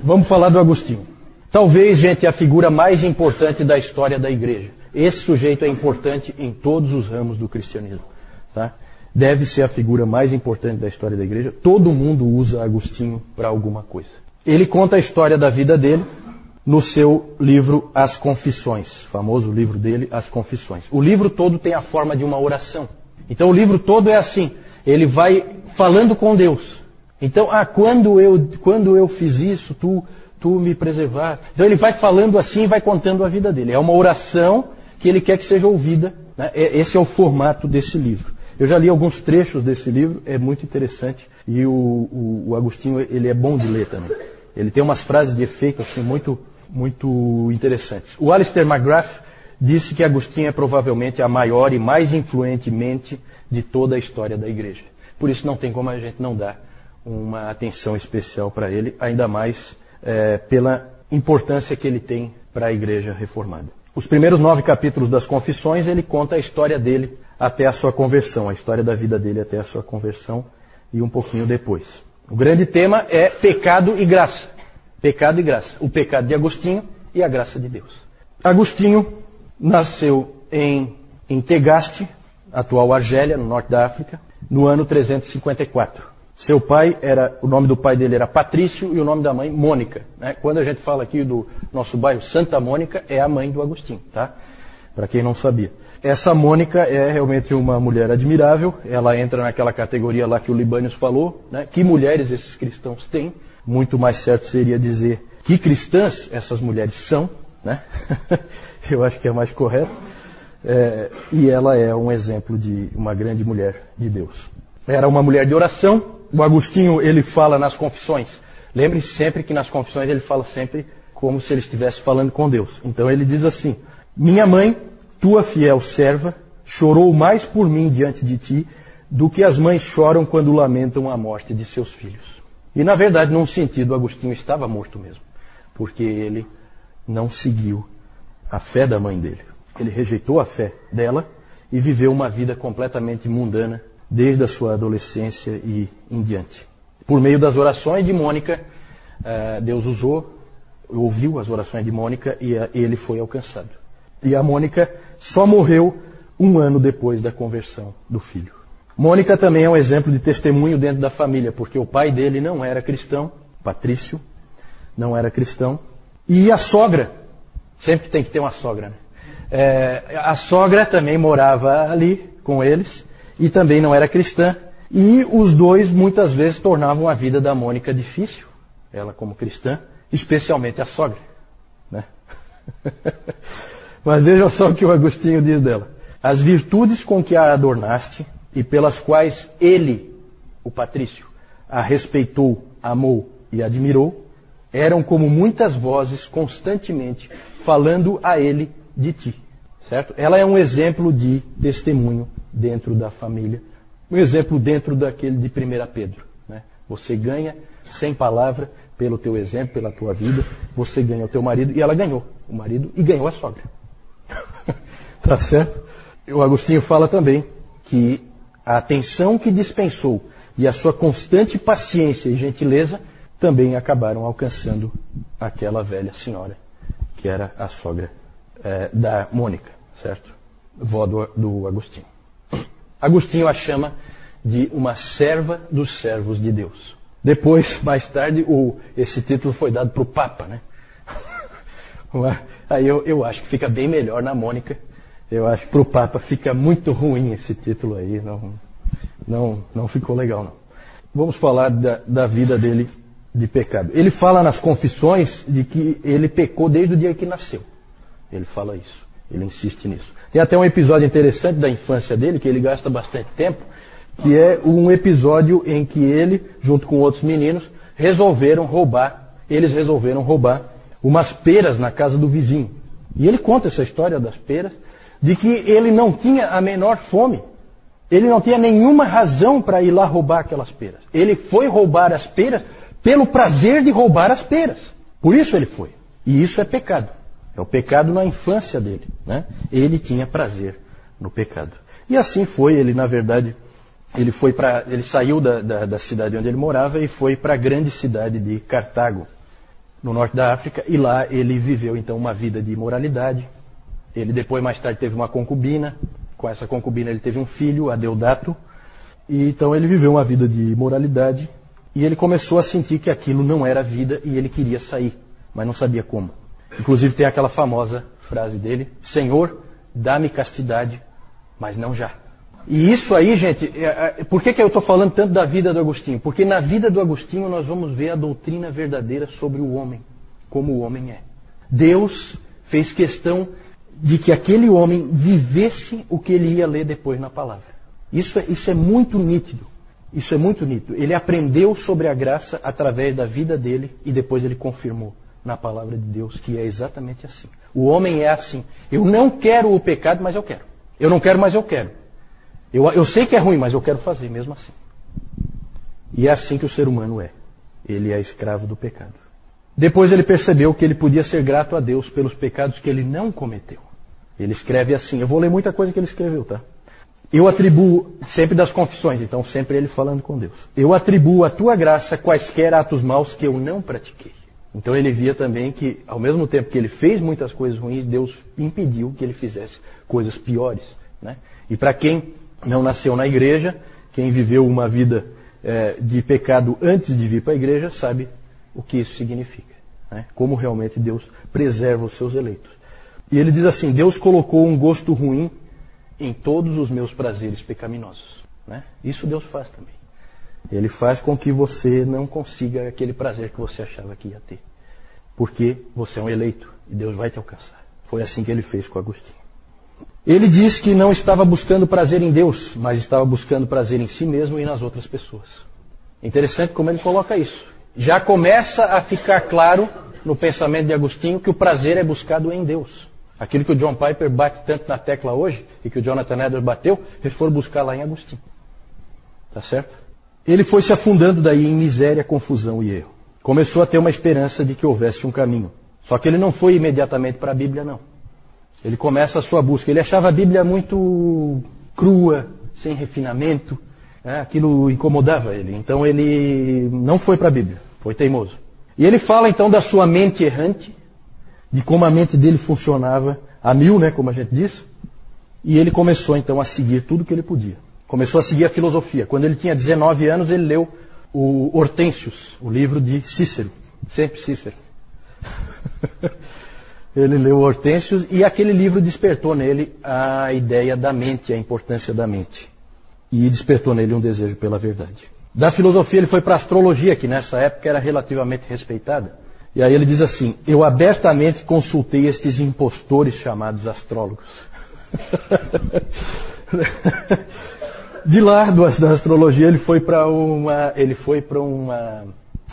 Vamos falar do Agostinho. Talvez, gente, a figura mais importante da história da igreja. Esse sujeito é importante em todos os ramos do cristianismo. Tá? Deve ser a figura mais importante da história da igreja. Todo mundo usa Agostinho para alguma coisa. Ele conta a história da vida dele no seu livro As Confissões. Famoso livro dele, As Confissões. O livro todo tem a forma de uma oração. Então o livro todo é assim. Ele vai falando com Deus. Então, quando eu fiz isso, tu me preservar. Então ele vai falando assim e vai contando a vida dele. É uma oração que ele quer que seja ouvida. Né? Esse é o formato desse livro. Eu já li alguns trechos desse livro, é muito interessante. E o Agostinho, ele é bom de ler também. Ele tem umas frases de efeito assim, muito, muito interessantes. O Alistair McGrath disse que Agostinho é provavelmente a maior e mais influente mente de toda a história da igreja. Por isso não tem como a gente não dar uma atenção especial para ele, ainda mais pela importância que ele tem para a igreja reformada. Os primeiros 9 capítulos das Confissões, ele conta a história dele até a sua conversão, a história da vida dele até a sua conversão e um pouquinho depois. O grande tema é pecado e graça. Pecado e graça. O pecado de Agostinho e a graça de Deus. Agostinho nasceu em Tegaste, atual Argélia, no norte da África, no ano 354. O nome do pai dele era Patrício e o nome da mãe Mônica. Né? Quando a gente fala aqui do nosso bairro Santa Mônica, é a mãe do Agostinho, tá? Para quem não sabia. Essa Mônica é realmente uma mulher admirável. Ela entra naquela categoria lá que o Libânios falou, né? Que mulheres esses cristãos têm? Muito mais certo seria dizer que cristãs essas mulheres são, né? Eu acho que é mais correto. E ela é um exemplo de uma grande mulher de Deus. Era uma mulher de oração. O Agostinho, ele fala nas Confissões. Lembre-se sempre que nas Confissões ele fala sempre como se ele estivesse falando com Deus. Então ele diz assim: minha mãe, tua fiel serva, chorou mais por mim diante de ti do que as mães choram quando lamentam a morte de seus filhos. E na verdade, num sentido, Agostinho estava morto mesmo. Porque ele não seguiu a fé da mãe dele. Ele rejeitou a fé dela e viveu uma vida completamente mundana desde a sua adolescência e em diante. Por meio das orações de Mônica, Deus ouviu as orações de Mônica e ele foi alcançado. E a Mônica só morreu 1 ano depois da conversão do filho. Mônica também é um exemplo de testemunho dentro da família, porque o pai dele não era cristão, Patrício não era cristão, e a sogra, sempre tem que ter uma sogra, né? A sogra também morava ali com eles, e também não era cristã, e os dois muitas vezes tornavam a vida da Mônica difícil, ela como cristã, especialmente a sogra. Né? Mas vejam só o que o Agostinho diz dela. As virtudes com que a adornaste e pelas quais ele, o Patrício, a respeitou, amou e admirou, eram como muitas vozes constantemente falando a ele de ti. Certo? Ela é um exemplo de testemunho dentro da família. Um exemplo dentro daquele de 1 Pedro. Né? Você ganha, sem palavra, pelo teu exemplo, pela tua vida, você ganha o teu marido, e ela ganhou o marido e ganhou a sogra. Tá certo? O Agostinho fala também que a atenção que dispensou e a sua constante paciência e gentileza também acabaram alcançando aquela velha senhora, que era a sogra da Mônica, certo? Vó do Agostinho. Agostinho a chama de uma serva dos servos de Deus. Depois, mais tarde, esse título foi dado para o Papa, né? Aí eu acho que fica bem melhor na Mônica. Eu acho que para o Papa fica muito ruim esse título aí. Não ficou legal, não. Vamos falar da vida dele de pecado. Ele fala nas Confissões de que ele pecou desde o dia que nasceu. Ele fala isso. Ele insiste nisso. Tem até um episódio interessante da infância dele, que ele gasta bastante tempo, que é um episódio em que ele, junto com outros meninos, resolveram roubar umas peras na casa do vizinho. E ele conta essa história das peras, de que ele não tinha a menor fome. Ele não tinha nenhuma razão para ir lá roubar aquelas peras. Ele foi roubar as peras pelo prazer de roubar as peras. Por isso ele foi. E isso é pecado. É o pecado na infância dele. Né? Ele tinha prazer no pecado. E assim foi. Ele, na verdade, ele saiu da cidade onde ele morava e foi para a grande cidade de Cartago. no norte da África, e lá ele viveu então uma vida de imoralidade. Ele depois, mais tarde, teve uma concubina. Com essa concubina ele teve um filho, Adeodato. E então ele viveu uma vida de imoralidade. E ele começou a sentir que aquilo não era vida e ele queria sair, mas não sabia como. Inclusive tem aquela famosa frase dele: Senhor, dá-me castidade, mas não já. E isso aí, gente, por que eu estou falando tanto da vida do Agostinho? Porque na vida do Agostinho nós vamos ver a doutrina verdadeira sobre o homem, como o homem é. Deus fez questão de que aquele homem vivesse o que ele ia ler depois na palavra. Isso é muito nítido. Isso é muito nítido. Ele aprendeu sobre a graça através da vida dele e depois ele confirmou na palavra de Deus que é exatamente assim. O homem é assim. Eu não quero o pecado, mas eu quero. Eu não quero, mas eu quero. Eu sei que é ruim, mas eu quero fazer mesmo assim. E é assim que o ser humano é. Ele é escravo do pecado. Depois ele percebeu que ele podia ser grato a Deus pelos pecados que ele não cometeu. Ele escreve assim. Eu vou ler muita coisa que ele escreveu, tá? Eu atribuo, sempre das confissões, então sempre ele falando com Deus. Eu atribuo à tua graça quaisquer atos maus que eu não pratiquei. Então ele via também que, ao mesmo tempo que ele fez muitas coisas ruins, Deus impediu que ele fizesse coisas piores, né? E para quem não nasceu na igreja, quem viveu uma vida de pecado antes de vir para a igreja, sabe o que isso significa, né? Como realmente Deus preserva os seus eleitos. E ele diz assim: Deus colocou um gosto ruim em todos os meus prazeres pecaminosos, né? Isso Deus faz também. Ele faz com que você não consiga aquele prazer que você achava que ia ter. Porque você é um eleito e Deus vai te alcançar. Foi assim que ele fez com Agostinho. Ele diz que não estava buscando prazer em Deus, mas estava buscando prazer em si mesmo e nas outras pessoas. Interessante como ele coloca isso. Já começa a ficar claro no pensamento de Agostinho que o prazer é buscado em Deus. Aquilo que o John Piper bate tanto na tecla hoje, e que o Jonathan Edwards bateu, eles foram buscar lá em Agostinho. Tá certo? Ele foi se afundando daí em miséria, confusão e erro. Começou a ter uma esperança de que houvesse um caminho. Só que ele não foi imediatamente para a Bíblia, não. Ele começa a sua busca. Ele achava a Bíblia muito crua, sem refinamento. Aquilo incomodava ele. Então ele não foi para a Bíblia. Foi teimoso. E ele fala então da sua mente errante, de como a mente dele funcionava a mil, né, como a gente diz. E ele começou então a seguir tudo que ele podia. Começou a seguir a filosofia. Quando ele tinha 19 anos, ele leu o Hortênsius, o livro de Cícero. Sempre Cícero. Ele leu o Hortênsius e aquele livro despertou nele a ideia da mente, a importância da mente. E despertou nele um desejo pela verdade. Da filosofia ele foi para a astrologia, que nessa época era relativamente respeitada. E aí ele diz assim: eu abertamente consultei estes impostores chamados astrólogos. De lá da astrologia ele foi para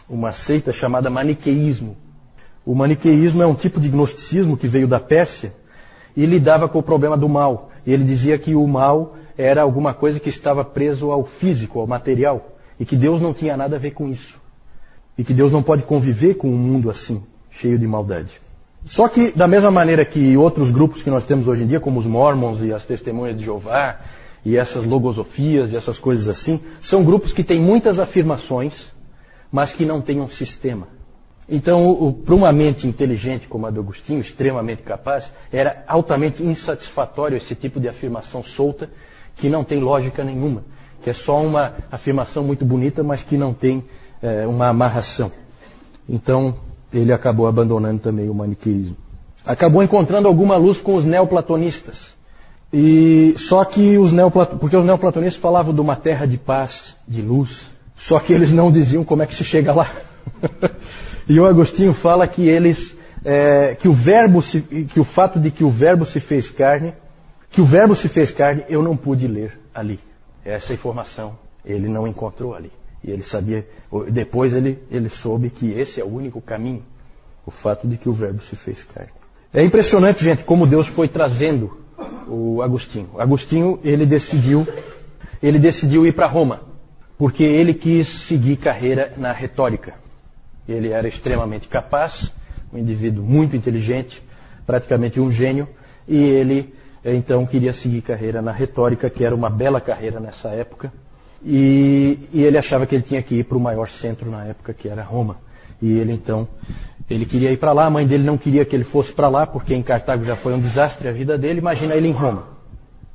uma seita chamada maniqueísmo. O maniqueísmo é um tipo de gnosticismo que veio da Pérsia e lidava com o problema do mal. E ele dizia que o mal era alguma coisa que estava preso ao físico, ao material, e que Deus não tinha nada a ver com isso. E que Deus não pode conviver com um mundo assim, cheio de maldade. Só que, da mesma maneira que outros grupos que nós temos hoje em dia, como os Mormons e as Testemunhas de Jeová, e essas logosofias e essas coisas assim, são grupos que têm muitas afirmações, mas que não têm um sistema. Então, para uma mente inteligente como a do Agostinho, extremamente capaz, era altamente insatisfatório esse tipo de afirmação solta, que não tem lógica nenhuma, que é só uma afirmação muito bonita, mas que não tem uma amarração. Então, ele acabou abandonando também o maniqueísmo. Acabou encontrando alguma luz com os neoplatonistas. Só que porque os neoplatonistas falavam de uma terra de paz, de luz, só que eles não diziam como é que se chega lá. E o Agostinho fala que que o fato de que o verbo se fez carne, eu não pude ler ali. Essa informação ele não encontrou ali. E ele sabia, depois ele soube que esse é o único caminho, o fato de que o verbo se fez carne. É impressionante, gente, como Deus foi trazendo o Agostinho. Agostinho, ele decidiu ir para Roma, porque ele quis seguir carreira na retórica. Ele era extremamente capaz, um indivíduo muito inteligente, praticamente um gênio, e ele então queria seguir carreira na retórica, que era uma bela carreira nessa época, e ele achava que ele tinha que ir para o maior centro na época, que era Roma. E ele então Ele queria ir para lá, a mãe dele não queria que ele fosse para lá, porque em Cartago já foi um desastre a vida dele. Imagina ele em Roma,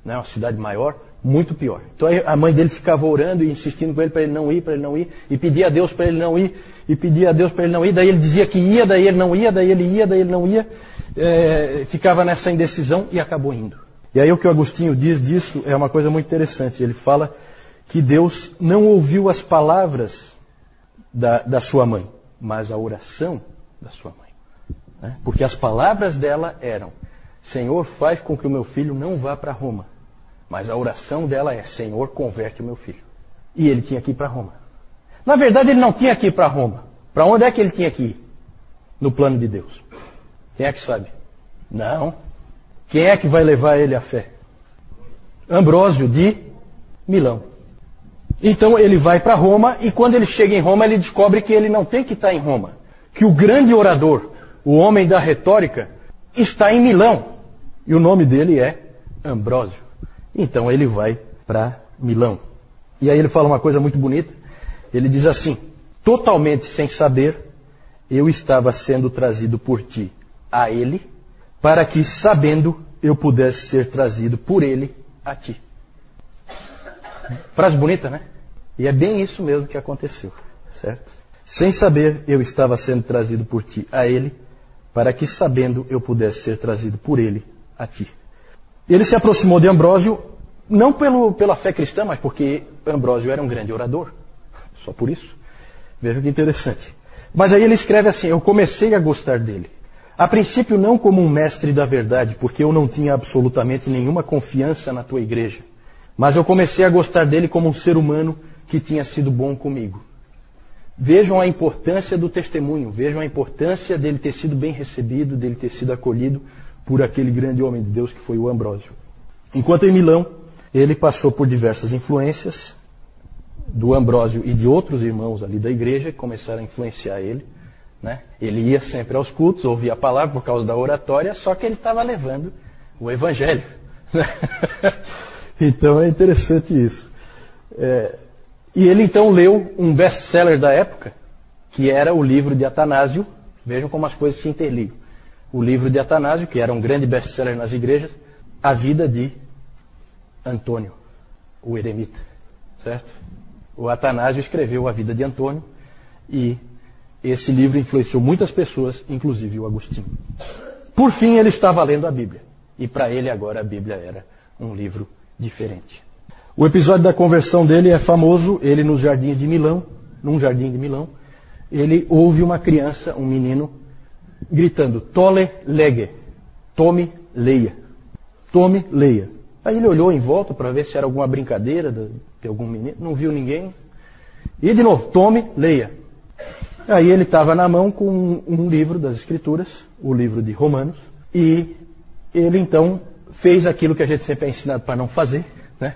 né? Uma cidade maior, muito pior. Então a mãe dele ficava orando e insistindo com ele para ele não ir, e pedia a Deus para ele não ir, e pedia a Deus para ele não ir. Daí ele dizia que ia, daí ele não ia, daí ele ia, daí ele não ia. Ficava nessa indecisão e acabou indo. E aí o que o Agostinho diz disso é uma coisa muito interessante. Ele fala que Deus não ouviu as palavras da sua mãe, mas a oração da sua mãe. Né? Porque as palavras dela eram: Senhor, faz com que o meu filho não vá para Roma. Mas a oração dela é: Senhor, converte o meu filho. E ele tinha que ir para Roma. Na verdade, ele não tinha que ir para Roma. Para onde é que ele tinha que ir? No plano de Deus. Quem é que sabe? Não. Quem é que vai levar ele à fé? Ambrósio de Milão. Então ele vai para Roma, e quando ele chega em Roma, ele descobre que ele não tem que estar em Roma. Que o grande orador, o homem da retórica, está em Milão. E o nome dele é Ambrósio. Então ele vai para Milão. E aí ele fala uma coisa muito bonita. Ele diz assim: totalmente sem saber, eu estava sendo trazido por ti a ele, para que, sabendo, eu pudesse ser trazido por ele a ti. Frase bonita, né? E é bem isso mesmo que aconteceu, certo? Sem saber, eu estava sendo trazido por ti a ele, para que, sabendo, eu pudesse ser trazido por ele a ti. Ele se aproximou de Ambrósio, não pela fé cristã, mas porque Ambrósio era um grande orador. Só por isso. Veja que interessante. Mas aí ele escreve assim: eu comecei a gostar dele. A princípio não como um mestre da verdade, porque eu não tinha absolutamente nenhuma confiança na tua igreja. Mas eu comecei a gostar dele como um ser humano que tinha sido bom comigo. Vejam a importância do testemunho, vejam a importância dele ter sido bem recebido, dele ter sido acolhido por aquele grande homem de Deus que foi o Ambrósio. Enquanto em Milão, ele passou por diversas influências do Ambrósio e de outros irmãos ali da igreja que começaram a influenciar ele. Né? Ele ia sempre aos cultos, ouvia a palavra por causa da oratória, só que ele estava levando o evangelho. Então é interessante isso. E ele então leu um best-seller da época, que era o livro de Atanásio. Vejam como as coisas se interligam. O livro de Atanásio, que era um grande best-seller nas igrejas, a vida de Antônio, o eremita. Certo? O Atanásio escreveu a vida de Antônio, e esse livro influenciou muitas pessoas, inclusive o Agostinho. Por fim, ele estava lendo a Bíblia. E para ele agora a Bíblia era um livro diferente. O episódio da conversão dele é famoso. Ele num jardim de Milão, ele ouve uma criança, um menino, gritando: Tole lege, tome, leia. Tome, leia. Aí ele olhou em volta para ver se era alguma brincadeira de algum menino, não viu ninguém. E de novo: tome, leia. Aí ele estava na mão com um livro das Escrituras, o livro de Romanos, e ele então fez aquilo que a gente sempre é ensinado para não fazer, né?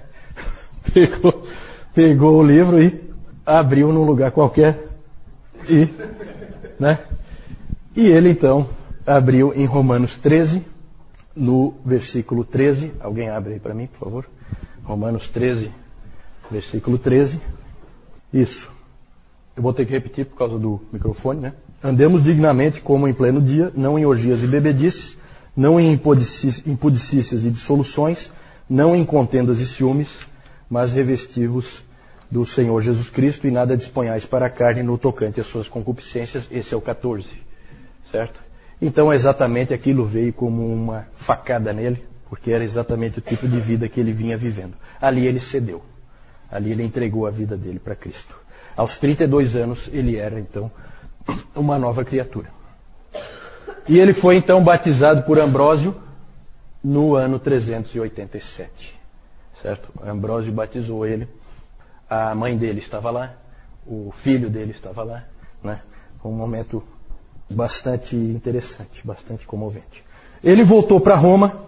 Pegou o livro e abriu num lugar qualquer, né? E ele então abriu em Romanos 13, no versículo 13. Alguém abre aí para mim, por favor? Romanos 13, versículo 13. Isso. Eu vou ter que repetir por causa do microfone, né? Andemos dignamente como em pleno dia, não em orgias e bebedices, não em impudicícias e dissoluções, não em contendas e ciúmes, mas revesti-vos do Senhor Jesus Cristo, e nada disponhais para a carne no tocante às suas concupiscências. Esse é o 14, certo? Então exatamente aquilo veio como uma facada nele, porque era exatamente o tipo de vida que ele vinha vivendo. Ali ele cedeu, ali ele entregou a vida dele para Cristo. Aos 32 anos, ele era, então, uma nova criatura. E ele foi, então, batizado por Ambrósio no ano 387. Certo? Ambrósio batizou ele. A mãe dele estava lá. O filho dele estava lá. Né? Um momento bastante interessante, bastante comovente. Ele voltou para Roma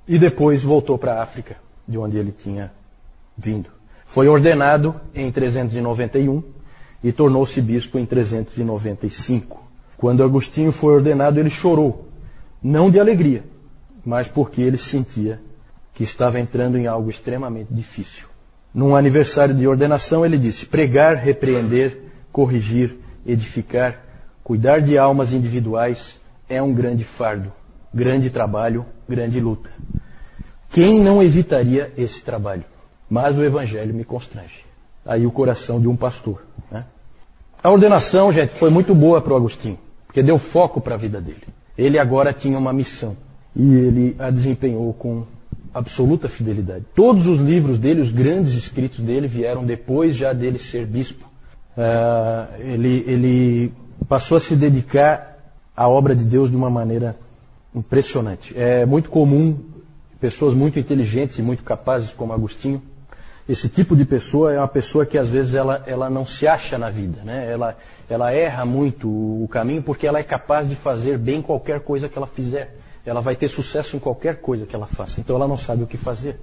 e depois voltou para a África, de onde ele tinha vindo. Foi ordenado em 391 e tornou-se bispo em 395. Quando Agostinho foi ordenado, ele chorou. Não de alegria, mas porque ele sentia que estava entrando em algo extremamente difícil. Num aniversário de ordenação, ele disse: pregar, repreender, corrigir, edificar Cuidar de almas individuais é um grande fardo, grande trabalho, grande luta. Quem não evitaria esse trabalho? Mas o Evangelho me constrange. Aí o coração de um pastor, né? A ordenação, gente, foi muito boa para o Agostinho, porque deu foco para a vida dele. Ele agora tinha uma missão e ele a desempenhou com absoluta fidelidade. Todos os livros dele, os grandes escritos dele, vieram depois já dele ser bispo. Ele passou a se dedicar à obra de Deus de uma maneira impressionante. É muito comum pessoas muito inteligentes e muito capazes como Agostinho. Esse tipo de pessoa é uma pessoa que às vezes ela não se acha na vida, né? Ela erra muito o caminho porque ela é capaz de fazer bem qualquer coisa que ela fizer. Ela vai ter sucesso em qualquer coisa que ela faça. Então ela não sabe o que fazer.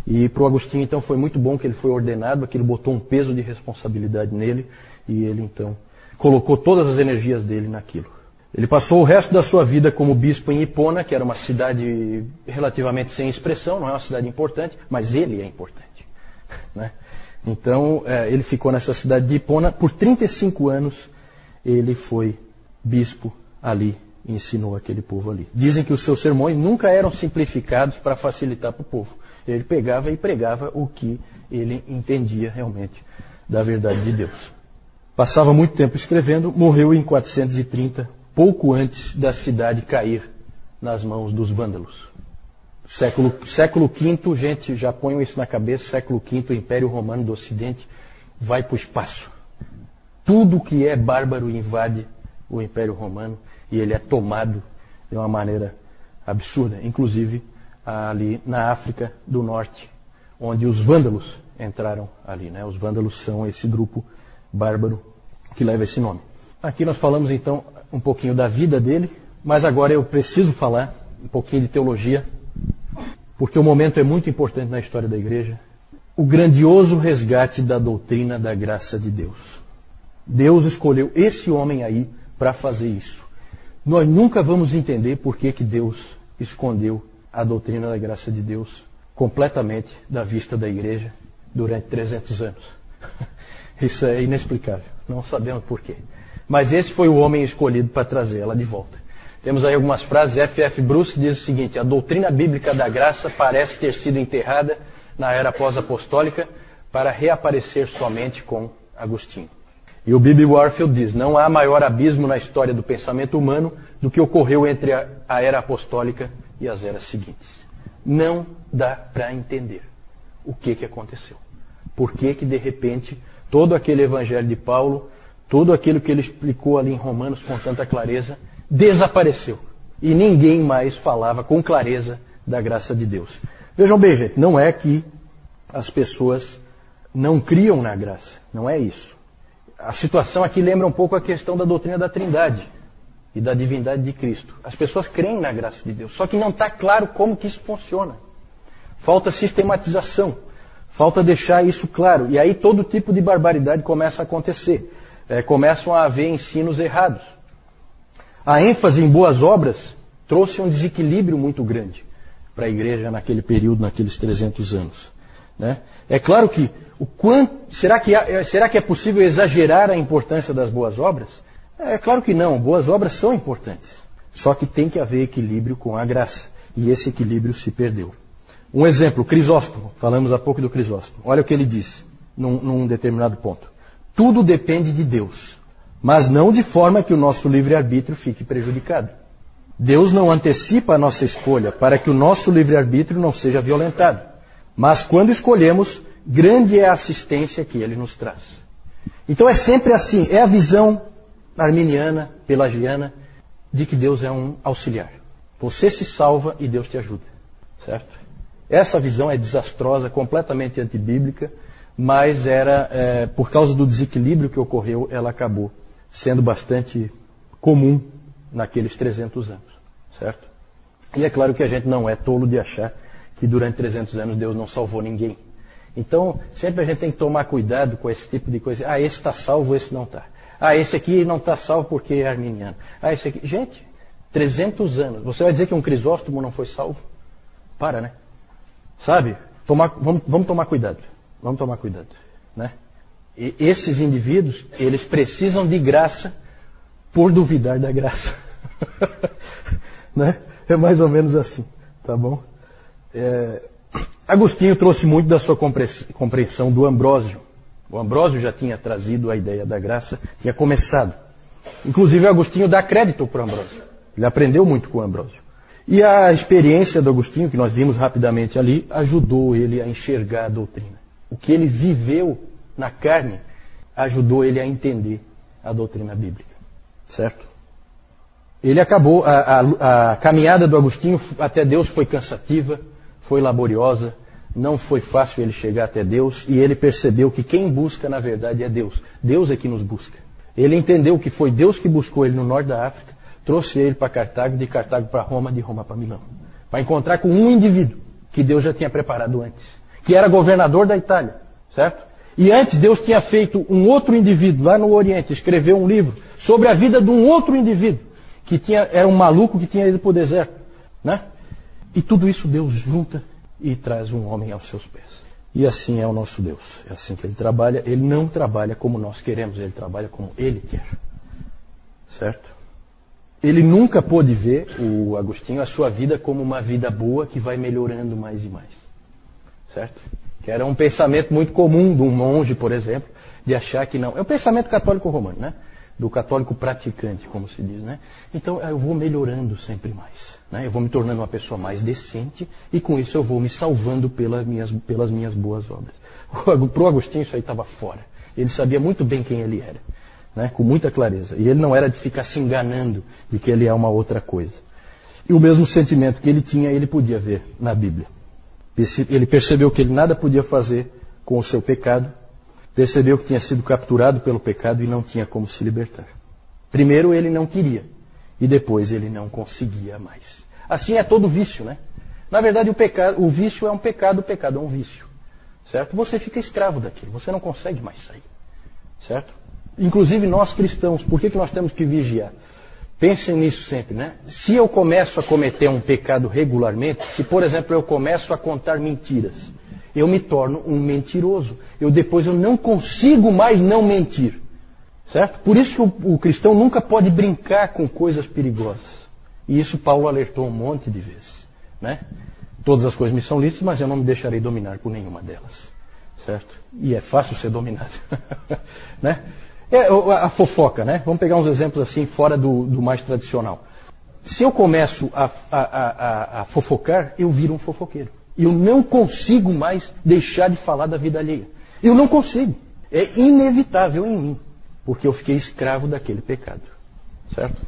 E para o Agostinho então foi muito bom que ele foi ordenado, aquilo botou um peso de responsabilidade nele e ele então colocou todas as energias dele naquilo. Ele passou o resto da sua vida como bispo em Hipona, que era uma cidade relativamente sem expressão, não é uma cidade importante, mas ele é importante, né? Então ele ficou nessa cidade de Hipona por 35 anos. Ele foi bispo ali. Ensinou aquele povo ali. Dizem que os seus sermões nunca eram simplificados para facilitar para o povo. Ele pegava e pregava o que ele entendia realmente da verdade de Deus. Passava muito tempo escrevendo, morreu em 430, pouco antes da cidade cair nas mãos dos vândalos. Século V, gente, já ponham isso na cabeça, século V, o Império Romano do Ocidente vai para o espaço. Tudo que é bárbaro invade o Império Romano. E ele é tomado de uma maneira absurda, inclusive ali na África do Norte, onde os vândalos entraram ali, né? Os vândalos são esse grupo bárbaro que leva esse nome. Aqui nós falamos então um pouquinho da vida dele, mas agora eu preciso falar um pouquinho de teologia, porque o momento é muito importante na história da igreja. O grandioso resgate da doutrina da graça de Deus. Deus escolheu esse homem aí para fazer isso. Nós nunca vamos entender por que Deus escondeu a doutrina da graça de Deus completamente da vista da igreja durante 300 anos. Isso é inexplicável. Não sabemos por quê. Mas esse foi o homem escolhido para trazer ela de volta. Temos aí algumas frases. F.F. Bruce diz o seguinte: a doutrina bíblica da graça parece ter sido enterrada na era pós-apostólica para reaparecer somente com Agostinho. E o B.B. Warfield diz: não há maior abismo na história do pensamento humano do que ocorreu entre a era apostólica e as eras seguintes. Não dá para entender o que aconteceu. Por que de repente todo aquele evangelho de Paulo, tudo aquilo que ele explicou ali em Romanos com tanta clareza, desapareceu. E ninguém mais falava com clareza da graça de Deus. Vejam bem, gente, não é que as pessoas não criam na graça. Não é isso. A situação aqui lembra um pouco a questão da doutrina da Trindade e da divindade de Cristo. As pessoas creem na graça de Deus, só que não está claro como que isso funciona. Falta sistematização, falta deixar isso claro. E aí todo tipo de barbaridade começa a acontecer. Começam a haver ensinos errados. A ênfase em boas obras trouxe um desequilíbrio muito grande para a igreja naquele período, naqueles 300 anos. Né? É claro que será que é possível exagerar a importância das boas obras? É claro que não, boas obras são importantes. Só que tem que haver equilíbrio com a graça. E esse equilíbrio se perdeu. Um exemplo, Crisóstomo. Falamos há pouco do Crisóstomo. Olha o que ele disse num determinado ponto. Tudo depende de Deus, mas não de forma que o nosso livre-arbítrio fique prejudicado. Deus não antecipa a nossa escolha para que o nosso livre-arbítrio não seja violentado. Mas quando escolhemos, grande é a assistência que Ele nos traz. Então é sempre assim, é a visão arminiana, pelagiana, de que Deus é um auxiliar. Você se salva e Deus te ajuda. Certo? Essa visão é desastrosa, completamente antibíblica, mas por causa do desequilíbrio que ocorreu, ela acabou sendo bastante comum naqueles 300 anos. Certo? E é claro que a gente não é tolo de achar que durante 300 anos Deus não salvou ninguém. Então, sempre a gente tem que tomar cuidado com esse tipo de coisa. Ah, esse está salvo, esse não está. Ah, esse aqui não está salvo porque é arminiano. Ah, esse aqui... Gente, 300 anos. Você vai dizer que um Crisóstomo não foi salvo? Para, né? Sabe? Vamos tomar cuidado. Vamos tomar cuidado. Né? E esses indivíduos, eles precisam de graça por duvidar da graça. Né? É mais ou menos assim, tá bom? Agostinho trouxe muito da sua compreensão do Ambrósio. O Ambrósio já tinha trazido a ideia da graça, tinha começado. Inclusive, Agostinho dá crédito para o Ambrósio. Ele aprendeu muito com o Ambrósio. E a experiência do Agostinho, que nós vimos rapidamente ali, ajudou ele a enxergar a doutrina. O que ele viveu na carne ajudou ele a entender a doutrina bíblica. Certo? Ele acabou, a caminhada do Agostinho até Deus foi cansativa, foi laboriosa, não foi fácil ele chegar até Deus, e ele percebeu que quem busca na verdade é Deus. Deus é que nos busca. Ele entendeu que foi Deus que buscou ele no norte da África, trouxe ele para Cartago, de Cartago para Roma, de Roma para Milão. Para encontrar com um indivíduo que Deus já tinha preparado antes, que era governador da Itália, certo? E antes Deus tinha feito um outro indivíduo lá no Oriente, escreveu um livro sobre a vida de um outro indivíduo, que era um maluco que tinha ido para o deserto, né? E tudo isso Deus junta e traz um homem aos seus pés. E assim é o nosso Deus. É assim que Ele trabalha. Ele não trabalha como nós queremos, Ele trabalha como Ele quer. Certo? Ele nunca pôde ver, o Agostinho, a sua vida como uma vida boa que vai melhorando mais e mais. Certo? Que era um pensamento muito comum de um monge, por exemplo, de achar que não. É o pensamento católico romano, né? Do católico praticante, como se diz, né? Então eu vou melhorando sempre mais, né? Eu vou me tornando uma pessoa mais decente e com isso eu vou me salvando pelas minhas boas obras. Para o Agostinho isso aí estava fora. Ele sabia muito bem quem ele era, né? Com muita clareza. E ele não era de ficar se enganando de que ele é uma outra coisa. E o mesmo sentimento que ele tinha, ele podia ver na Bíblia. Ele percebeu que ele nada podia fazer com o seu pecado. Percebeu que tinha sido capturado pelo pecado e não tinha como se libertar. Primeiro ele não queria e depois ele não conseguia mais. Assim é todo vício, né? Na verdade o vício é um pecado, o pecado é um vício. Certo? Você fica escravo daquilo, você não consegue mais sair. Certo? Inclusive nós cristãos, por que nós temos que vigiar? Pensem nisso sempre, né? Se eu começo a cometer um pecado regularmente, se por exemplo eu começo a contar mentiras, eu me torno um mentiroso. Depois eu não consigo mais não mentir. Certo? Por isso que o cristão nunca pode brincar com coisas perigosas. E isso Paulo alertou um monte de vezes. Né? Todas as coisas me são lícitas, mas eu não me deixarei dominar por nenhuma delas. Certo? E é fácil ser dominado. Né? A fofoca, né? Vamos pegar uns exemplos assim, fora do mais tradicional. Se eu começo a fofocar, eu viro um fofoqueiro. Eu não consigo mais deixar de falar da vida alheia. Eu não consigo. É inevitável em mim. Porque eu fiquei escravo daquele pecado. Certo?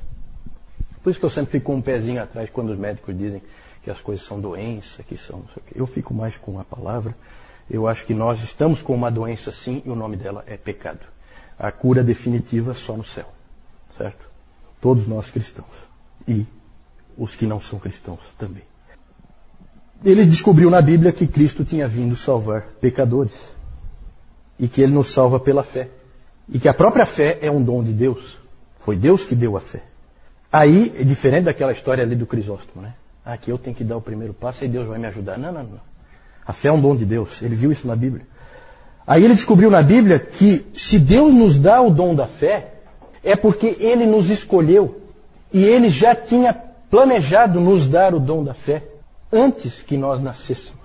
Por isso que eu sempre fico com um pezinho atrás quando os médicos dizem que as coisas são doença, que são... Eu fico mais com a palavra. Eu acho que nós estamos com uma doença sim e o nome dela é pecado. A cura definitiva só no céu. Certo? Todos nós cristãos. E os que não são cristãos também. Ele descobriu na Bíblia que Cristo tinha vindo salvar pecadores. E que Ele nos salva pela fé. E que a própria fé é um dom de Deus. Foi Deus que deu a fé. Aí, é diferente daquela história ali do Crisóstomo, né? Aqui eu tenho que dar o primeiro passo e Deus vai me ajudar. Não. A fé é um dom de Deus. Ele viu isso na Bíblia. Aí ele descobriu na Bíblia que se Deus nos dá o dom da fé, é porque Ele nos escolheu. E Ele já tinha planejado nos dar o dom da fé antes que nós nascêssemos.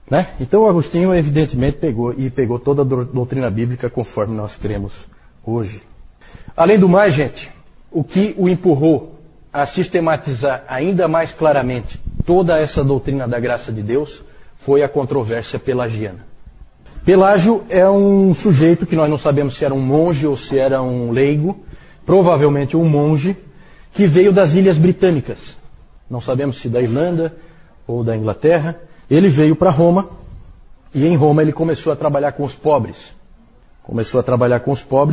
Né? Então o Agostinho evidentemente pegou toda a doutrina bíblica conforme nós cremos hoje. Além do mais, gente, o que o empurrou a sistematizar ainda mais claramente toda essa doutrina da graça de Deus foi a controvérsia pelagiana. Pelágio é um sujeito que nós não sabemos se era um monge ou se era um leigo, provavelmente um monge, que veio das Ilhas Britânicas. Não sabemos se da Irlanda ou da Inglaterra. Ele veio para Roma e em Roma ele começou a trabalhar com os pobres.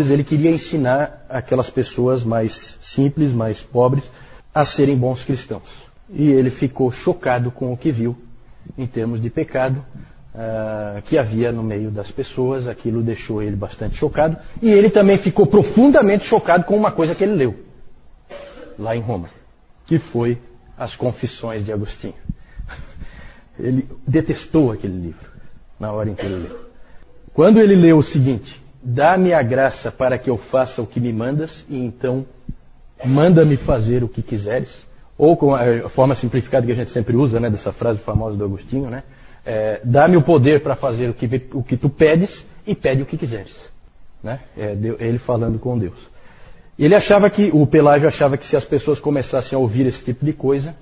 Ele queria ensinar aquelas pessoas mais simples, mais pobres, a serem bons cristãos. E ele ficou chocado com o que viu em termos de pecado que havia no meio das pessoas. Aquilo deixou ele bastante chocado. E ele também ficou profundamente chocado com uma coisa que ele leu lá em Roma, que foi as Confissões de Agostinho. Ele detestou aquele livro na hora em que ele leu. Quando ele leu o seguinte: dá-me a graça para que eu faça o que me mandas, e então manda-me fazer o que quiseres, ou com a forma simplificada que a gente sempre usa, né, dessa frase famosa do Agostinho, né, dá-me o poder para fazer o que tu pedes e pede o que quiseres. Né? Ele falando com Deus. O Pelágio achava que se as pessoas começassem a ouvir esse tipo de coisa,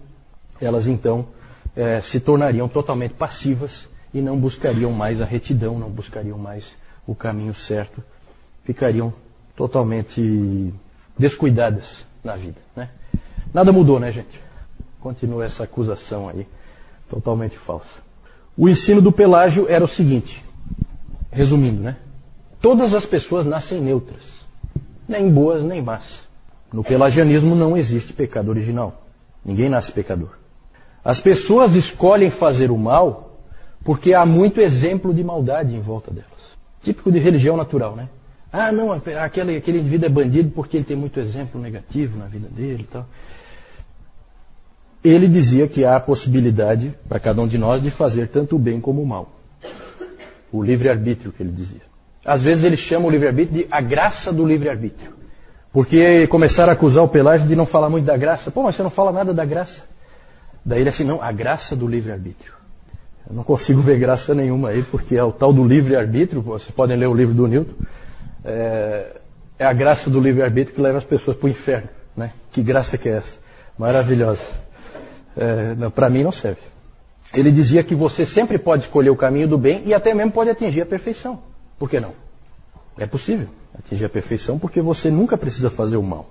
elas então se tornariam totalmente passivas e não buscariam mais a retidão, não buscariam mais o caminho certo, ficariam totalmente descuidadas na vida. Né? Nada mudou, né, gente? Continua essa acusação aí, totalmente falsa. O ensino do Pelágio era o seguinte, resumindo, né? Todas as pessoas nascem neutras, nem boas nem más. No pelagianismo não existe pecado original. Ninguém nasce pecador. As pessoas escolhem fazer o mal porque há muito exemplo de maldade em volta delas. Típico de religião natural, né? Ah, não, aquele indivíduo é bandido porque ele tem muito exemplo negativo na vida dele e tal. Ele dizia que há a possibilidade para cada um de nós de fazer tanto o bem como o mal. O livre-arbítrio que ele dizia. Às vezes ele chama o livre-arbítrio de a graça do livre-arbítrio. Porque começaram a acusar o Pelágio de não falar muito da graça. Pô, mas você não fala nada da graça. Daí ele assim, não, a graça do livre-arbítrio. Eu não consigo ver graça nenhuma aí, porque é o tal do livre-arbítrio, vocês podem ler o livro do Newton, é a graça do livre-arbítrio que leva as pessoas para o inferno. Né? Que graça que é essa? Maravilhosa. Para mim não serve. Ele dizia que você sempre pode escolher o caminho do bem e até mesmo pode atingir a perfeição. Por que não? É possível atingir a perfeição porque você nunca precisa fazer o mal.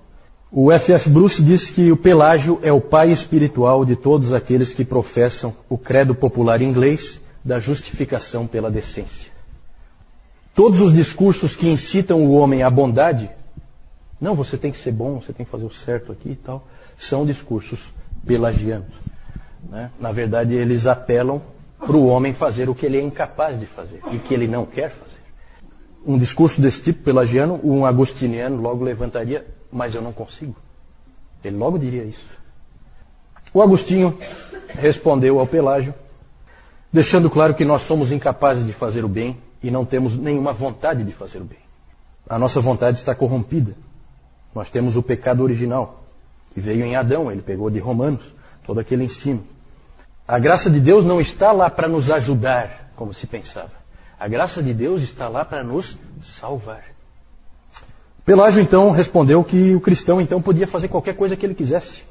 O F.F. Bruce disse que o Pelágio é o pai espiritual de todos aqueles que professam o credo popular inglês da justificação pela decência. Todos os discursos que incitam o homem à bondade, não, você tem que ser bom, você tem que fazer o certo aqui e tal, são discursos pelagianos. Né? Na verdade, eles apelam para o homem fazer o que ele é incapaz de fazer e que ele não quer fazer. Um discurso desse tipo, pelagiano, um agostiniano logo levantaria, mas eu não consigo. Ele logo diria isso. O Agostinho respondeu ao Pelágio, deixando claro que nós somos incapazes de fazer o bem e não temos nenhuma vontade de fazer o bem. A nossa vontade está corrompida. Nós temos o pecado original, que veio em Adão, ele pegou de Romanos, todo aquele ensino. A graça de Deus não está lá para nos ajudar, como se pensava. A graça de Deus está lá para nos salvar. Pelágio então respondeu que o cristão então podia fazer qualquer coisa que ele quisesse.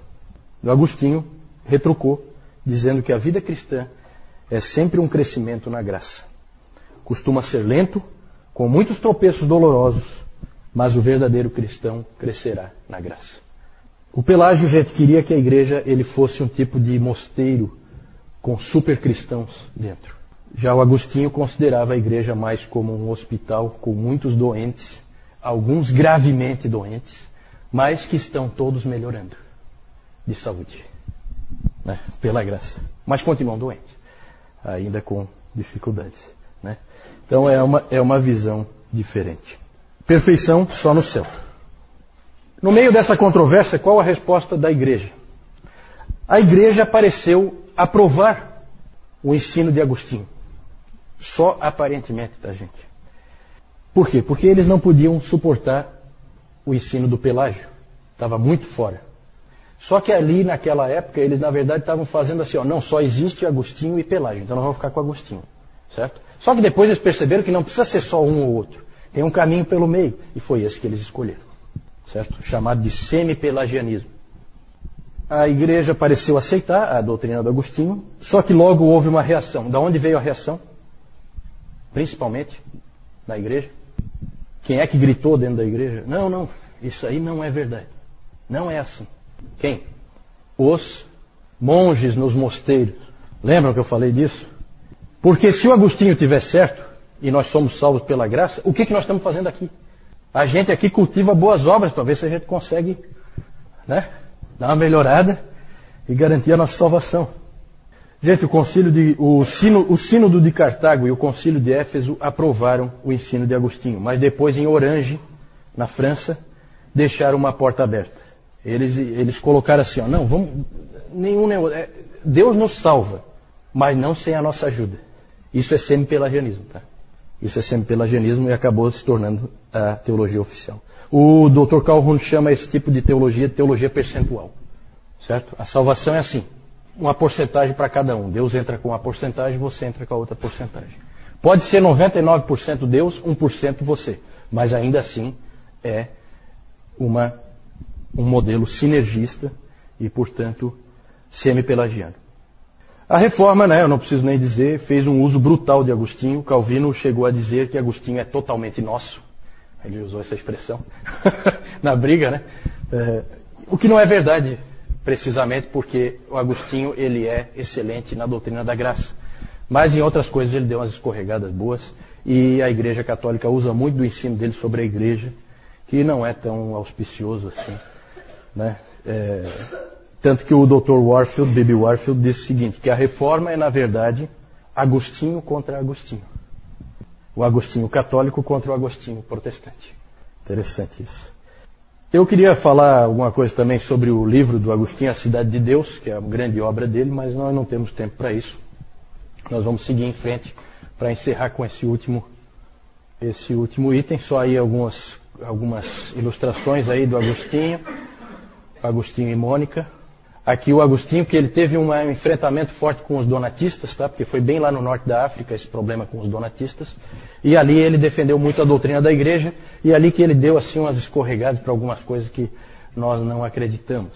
O Agostinho retrucou, dizendo que a vida cristã é sempre um crescimento na graça. Costuma ser lento, com muitos tropeços dolorosos, mas o verdadeiro cristão crescerá na graça. O Pelágio, gente, queria que a igreja ele fosse um tipo de mosteiro com super cristãos dentro. Já o Agostinho considerava a igreja mais como um hospital com muitos doentes, alguns gravemente doentes, mas que estão todos melhorando de saúde, né? Pela graça. Mas continuam doentes, ainda com dificuldades. Né? Então é uma visão diferente. Perfeição só no céu. No meio dessa controvérsia, qual a resposta da igreja? A igreja pareceu aprovar o ensino de Agostinho. Só aparentemente, tá, gente? Por quê? Porque eles não podiam suportar o ensino do Pelágio. Estava muito fora. Só que ali, naquela época, eles na verdade estavam fazendo assim, ó, não, só existe Agostinho e Pelágio, então nós vamos ficar com Agostinho. Certo? Só que depois eles perceberam que não precisa ser só um ou outro. Tem um caminho pelo meio. E foi esse que eles escolheram. Certo? Chamado de semi-pelagianismo. A igreja pareceu aceitar a doutrina do Agostinho, só que logo houve uma reação. Da onde veio a reação? Principalmente na igreja. Quem é que gritou dentro da igreja? Não, isso aí não é verdade. Não é assim. Quem? Os monges nos mosteiros. Lembram que eu falei disso? Porque se o Agostinho tiver certo, e nós somos salvos pela graça, o que nós estamos fazendo aqui? A gente aqui cultiva boas obras para ver se a gente consegue, né, dar uma melhorada e garantir a nossa salvação. Gente, o sínodo de Cartago e o concílio de Éfeso aprovaram o ensino de Agostinho, mas depois em Orange, na França, deixaram uma porta aberta. Eles colocaram assim, ó, não, vamos, Deus nos salva, mas não sem a nossa ajuda. Isso é semi-pelagianismo, tá? Isso é semi-pelagianismo e acabou se tornando a teologia oficial. O Dr. Calhoun chama esse tipo de teologia percentual. Certo? A salvação é assim, uma porcentagem para cada um. Deus entra com uma porcentagem, você entra com a outra porcentagem. Pode ser 99% Deus, 1% você. Mas ainda assim é um modelo sinergista e, portanto, semi-pelagiano. A reforma, eu não preciso nem dizer, fez um uso brutal de Agostinho. Calvino chegou a dizer que Agostinho é totalmente nosso. Ele usou essa expressão na briga, o que não é verdade, precisamente porque o Agostinho ele é excelente na doutrina da graça. Mas em outras coisas ele deu umas escorregadas boas e a Igreja Católica usa muito do ensino dele sobre a Igreja, que não é tão auspicioso assim. Tanto que o Dr. Warfield, B.B. Warfield, disse o seguinte, que a reforma é, na verdade, Agostinho contra Agostinho. O Agostinho católico contra o Agostinho protestante. Interessante isso. Eu queria falar alguma coisa também sobre o livro do Agostinho, A Cidade de Deus, que é uma grande obra dele, mas nós não temos tempo para isso. Nós vamos seguir em frente para encerrar com esse último item. Só aí algumas ilustrações aí do Agostinho e Mônica. Aqui o Agostinho, que ele teve um enfrentamento forte com os donatistas, porque foi bem lá no norte da África esse problema com os donatistas. E ali ele defendeu muito a doutrina da igreja, e ali que ele deu assim umas escorregadas para algumas coisas que nós não acreditamos.